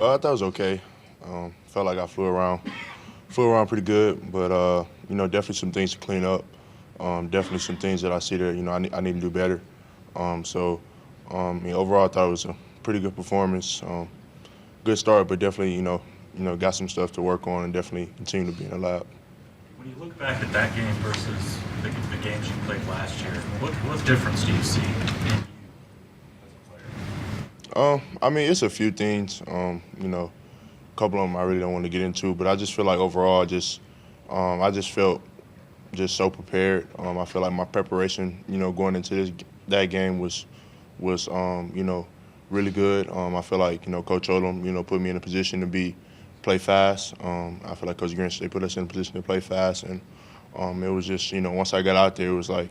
I thought it was okay. Felt like I flew around pretty good, but definitely some things to clean up. Definitely some things that I see that I need to do better. So, overall, I thought it was a pretty good performance. Good start, but definitely got some stuff to work on and definitely continue to be in the lab. When you look back at that game versus the games you played last year, what difference do you see in you as a player? It's a few things. A couple of them I really don't want to get into, but I just feel like overall, I just felt just so prepared. I feel like my preparation, going into that game was really good. I feel like Coach Odom, put me in a position to play fast. I feel like Coach Grinch they put us in a position to play fast, and it was just once I got out there, it was like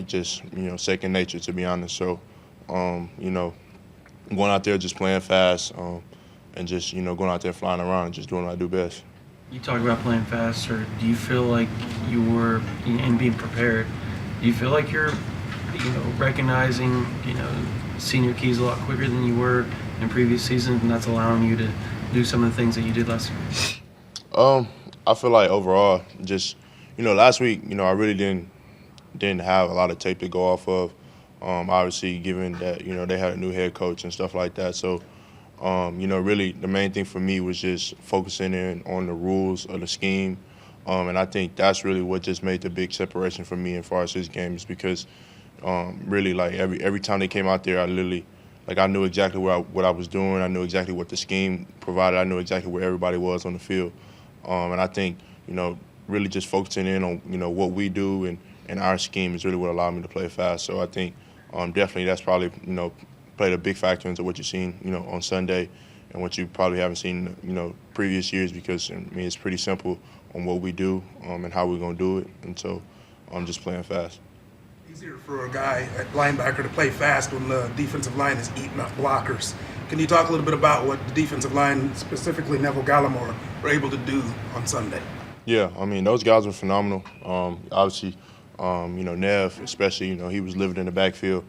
just second nature to be honest. So um, you know going out there just playing fast, and just going out there flying around and just doing what I do best. You talk about playing faster. Do you feel like you were in being prepared? Do you feel like you're, recognizing, senior keys a lot quicker than you were in previous seasons, and that's allowing you to do some of the things that you did last year? I feel like overall, just last week, I really didn't have a lot of tape to go off of. Obviously, given that they had a new head coach and stuff like that, so really the main thing for me was just focusing in on the rules of the scheme, and I think that's really what just made the big separation for me as far as his game is because really like every time they came out there, I literally like I knew exactly what I was doing. I knew exactly what the scheme provided. I knew exactly where everybody was on the field, and I think really just focusing in on what we do and our scheme is really what allowed me to play fast. So I think definitely that's probably played a big factor into what you've seen on Sunday and what you probably haven't seen previous years because I mean it's pretty simple on what we do and how we're gonna do it, and so I'm just playing fast. Easier for a guy at linebacker to play fast when the defensive line is eating up blockers. Can you talk a little bit about what the defensive line, specifically Neville Gallimore, were able to do on Sunday? Yeah, I mean those guys were phenomenal. Obviously, Nev, especially, he was living in the backfield,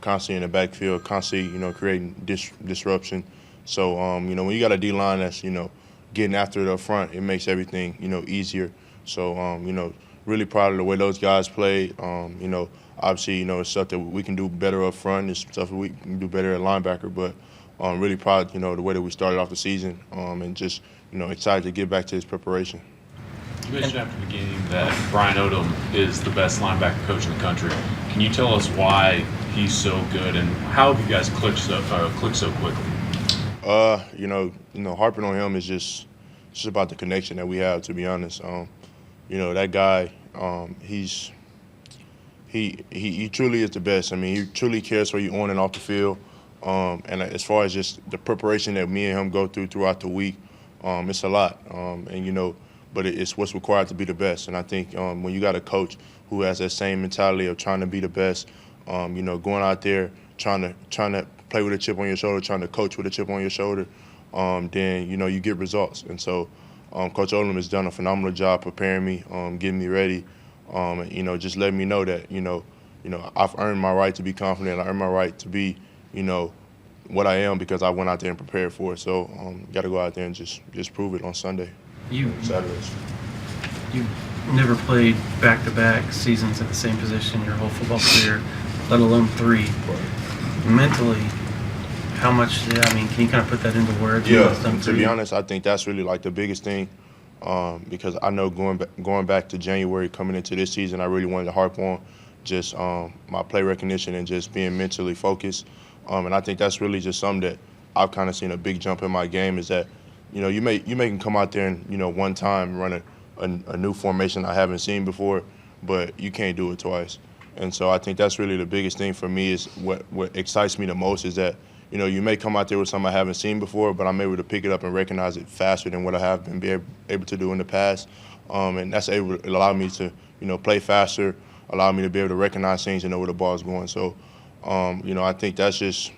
constantly in the backfield, constantly, creating disruption. So, when you got a D line that's, getting after it up front, it makes everything, easier. So, really proud of the way those guys played. Obviously, it's stuff that we can do better up front. It's stuff that we can do better at linebacker. But really proud, the way that we started off the season, and just, excited to get back to his preparation. You mentioned after the game that Brian Odom is the best linebacker coach in the country. Can you tell us why he's so good and how have you guys clicked so quickly? Harping on him is just about the connection that we have. To be honest, that guy, he truly is the best. I mean, he truly cares for you on and off the field. And as far as just the preparation that me and him go throughout the week, it's a lot. But it's what's required to be the best. And I think when you got a coach who has that same mentality of trying to be the best, going out there trying to play with a chip on your shoulder, trying to coach with a chip on your shoulder, then you get results. And so Coach Odom has done a phenomenal job preparing me, getting me ready, and just letting me know that I've earned my right to be confident. I earned my right to be what I am because I went out there and prepared for it. So got to go out there and just prove it on Sunday. Saturdays. You never played back-to-back seasons at the same position your whole football career, let alone three. Mentally, how much? Can you kind of put that into words? Yeah, to be honest, I think that's really like the biggest thing because I know going back to January, coming into this season, I really wanted to harp on just my play recognition and just being mentally focused. And I think that's really just something that I've kind of seen a big jump in my game is that you may can come out there and one time run a new formation I haven't seen before, but you can't do it twice. And so I think that's really the biggest thing for me is what excites me the most is that you may come out there with something I haven't seen before, but I'm able to pick it up and recognize it faster than what I have been able to do in the past. And that's able to allow me to play faster, allow me to be able to recognize things and know where the ball's going. So I think that's just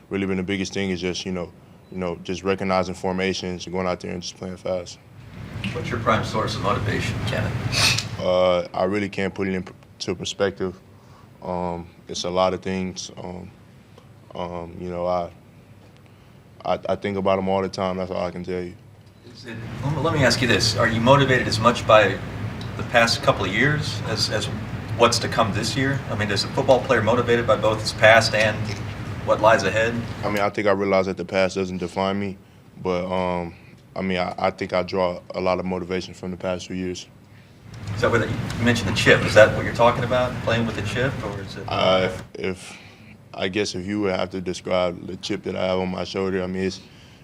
really been the biggest thing is just just recognizing formations and going out there and just playing fast. What's your prime source of motivation, Kenneth? I really can't put it into perspective. It's a lot of things. I think about them all the time. That's all I can tell you. Let me ask you this. Are you motivated as much by the past couple of years as what's to come this year? I mean, is a football player motivated by both his past and what lies ahead? I mean, I think I realize that the past doesn't define me, but I mean, I think I draw a lot of motivation from the past 2 years. Is that what you mentioned the chip? Is that what you're talking about, playing with the chip, or is it? I guess if you would have to describe the chip that I have on my shoulder, I mean,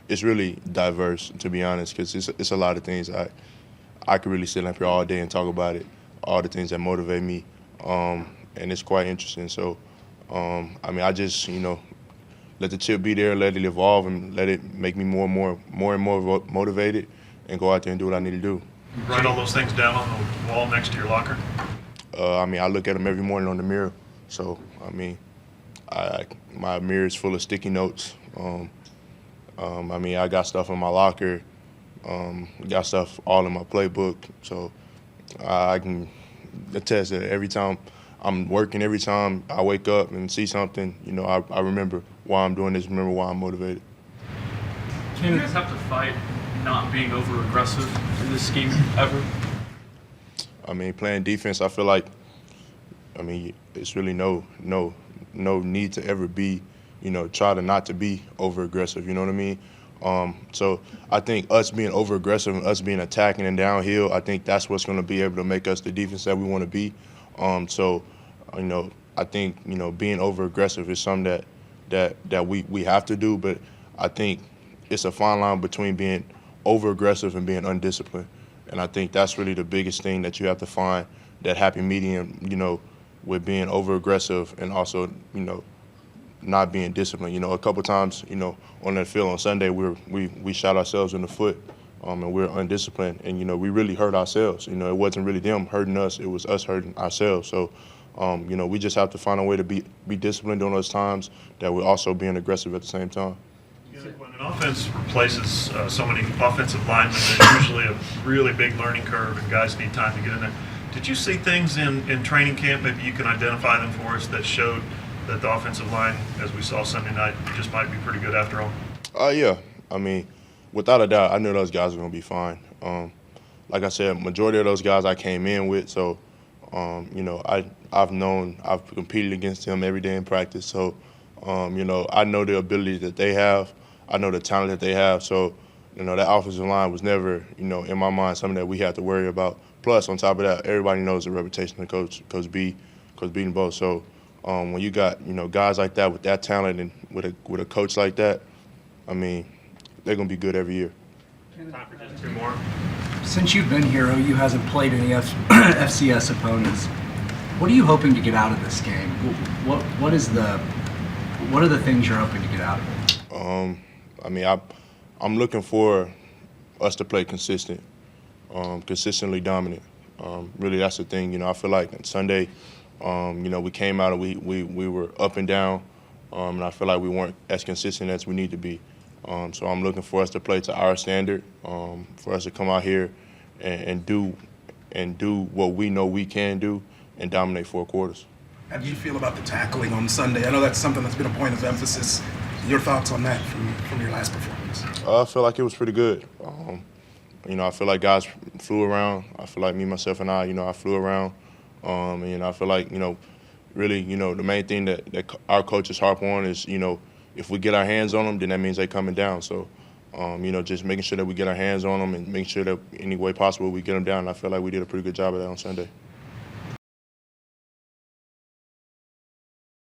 it's really diverse, to be honest, because it's a lot of things. I could really sit up here all day and talk about it, all the things that motivate me, and it's quite interesting. So, I mean, I just, let the chip be there, let it evolve, and let it make me more and more motivated, and go out there and do what I need to do. You write all those things down on the wall next to your locker? I mean, I look at them every morning on the mirror. So, I mean, my mirror is full of sticky notes. I mean, I got stuff in my locker, got stuff all in my playbook. So I can attest that every time I'm working, every time I wake up and see something, I remember why I'm doing this, remember why I'm motivated. Do you guys have to fight not being over-aggressive in this scheme ever? I mean, playing defense, I feel like, it's really no need to ever be, try to not to be over-aggressive, you know what I mean? So I think us being over-aggressive and us being attacking and downhill, I think that's what's going to be able to make us the defense that we want to be. So, I think, being over-aggressive is something that we have to do, but I think it's a fine line between being over-aggressive and being undisciplined. And I think that's really the biggest thing that you have to find, that happy medium, with being over-aggressive and also, not being disciplined. A couple times, on that field on Sunday, we shot ourselves in the foot, and we're undisciplined, and we really hurt ourselves. It wasn't really them hurting us; it was us hurting ourselves. So, we just have to find a way to be disciplined during those times that we're also being aggressive at the same time. When an offense replaces so many offensive linemen, there's usually a really big learning curve, and guys need time to get in there. Did you see things in training camp, maybe you can identify them for us, that showed that the offensive line, as we saw Sunday night, just might be pretty good after all? Yeah. I mean, without a doubt, I knew those guys were going to be fine. Like I said, majority of those guys I came in with, so, I've competed against them every day in practice. So, I know the ability that they have. I know the talent that they have. So, that offensive line was never, in my mind, something that we had to worry about. Plus, on top of that, everybody knows the reputation of Coach B and both. So, when you got, guys like that with that talent and with a coach like that, I mean, they're going to be good every year. Time for just two more. Since you've been here, OU hasn't played any FCS opponents. What are you hoping to get out of this game? What are the things you're hoping to get out of it? I mean, I'm looking for us to play consistently dominant. Really, that's the thing. I feel like on Sunday, we came out and we were up and down, and I feel like we weren't as consistent as we need to be. So I'm looking for us to play to our standard, for us to come out here and do what we know we can do and dominate 4 quarters. How do you feel about the tackling on Sunday? I know that's something that's been a point of emphasis. Your thoughts on that from your last performance? I feel like it was pretty good. I feel like guys flew around. I feel like me, myself, and I flew around. And I feel like, really, the main thing that our coaches harp on is, if we get our hands on them, then that means they're coming down. So, just making sure that we get our hands on them and making sure that any way possible we get them down. And I feel like we did a pretty good job of that on Sunday.